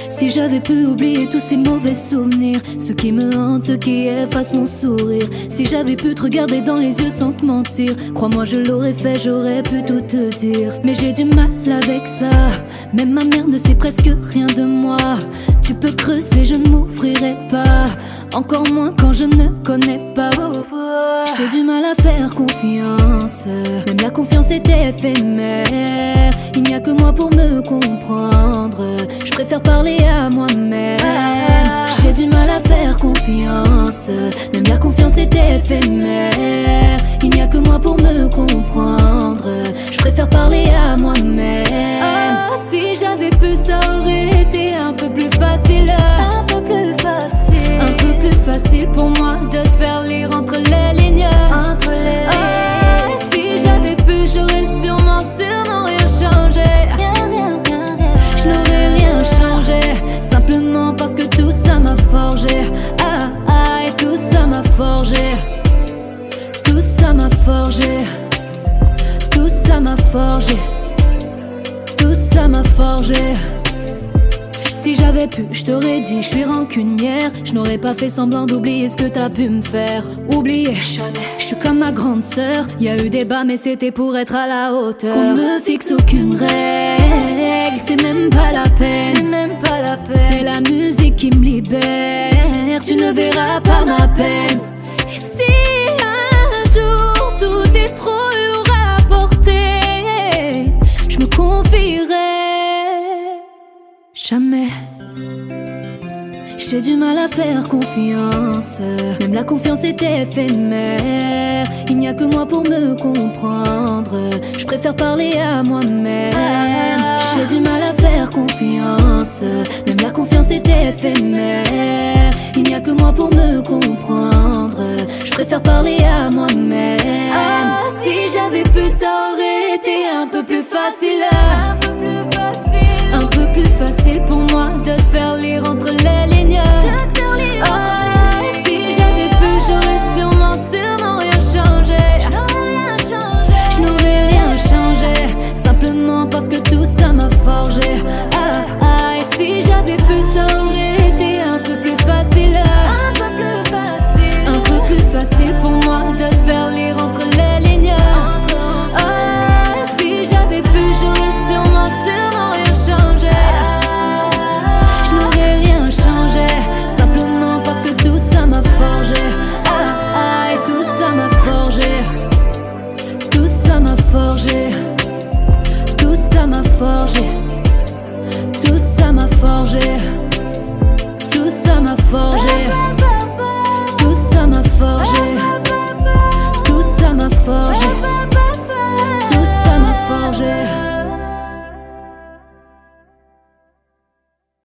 Si j'avais pu oublier tous ces mauvais souvenirs, ceux qui me hantent, ceux qui effacent mon sourire. Si j'avais pu te regarder dans les yeux sans te mentir, crois-moi je l'aurais fait, j'aurais pu tout te dire. Mais j'ai du mal avec ça, même ma mère ne sait presque rien de moi. Tu peux creuser, je ne m'ouvrirai pas, encore moins quand je ne connais pas. J'ai du mal à faire confiance, même la confiance était éphémère. Il n'y a que moi pour me comprendre, je préfère parler à moi-même. J'ai du mal à faire confiance, même la confiance était éphémère. Il n'y a que moi pour me comprendre, je préfère parler à moi-même. Oh, si j'avais pu, ça aurait été un peu plus facile. Un peu plus facile. Un peu plus facile pour moi de te faire lire entre les lignes. Entre les lignes. Oh, si j'avais pu, j'aurais sûrement rien changé. Je n'aurais rien changé, simplement parce que tout ça m'a forgé. Ah ah, et tout ça m'a forgé. Tout ça m'a forgé. Tout ça m'a forgé. Tout ça m'a forgé. Si j'avais pu, je t'aurais dit, je suis rancunière. Je n'aurais pas fait semblant d'oublier ce que t'as pu me faire. Oublier, je suis comme ma grande sœur. Y a eu des bas mais c'était pour être à la hauteur. Qu'on me fixe aucune règle, c'est même pas la peine. C'est la musique qui me libère, tu ne verras pas ma peine. Et si un jour tout est trop lourd à porter, je me confierai jamais. J'ai du mal à faire confiance, même la confiance était éphémère. Il n'y a que moi pour me comprendre, je préfère parler à moi-même. J'ai du mal à faire confiance, même la confiance était éphémère. Il n'y a que moi pour me comprendre, je préfère parler à moi-même. Oh, si j'avais pu, ça aurait été un peu plus facile. Un peu plus facile. Un peu plus facile pour moi de te faire lire entre les lignes. Oh, si j'avais pu, j'aurais sûrement rien changé. Je n'aurais rien changé, simplement parce que tout ça m'a forgé. Ah ah, et si j'avais pu, ça aurait été un peu plus facile. Un peu plus facile pour moi de te faire lire entre les lignes. Oh, si j'avais pu, j'aurais sûrement rien changé. Je n'aurais rien changé, simplement parce que tout ça m'a forgé. Ah ah, et tout ça m'a forgé. Tout ça m'a forgé. Tout ça m'a forgé.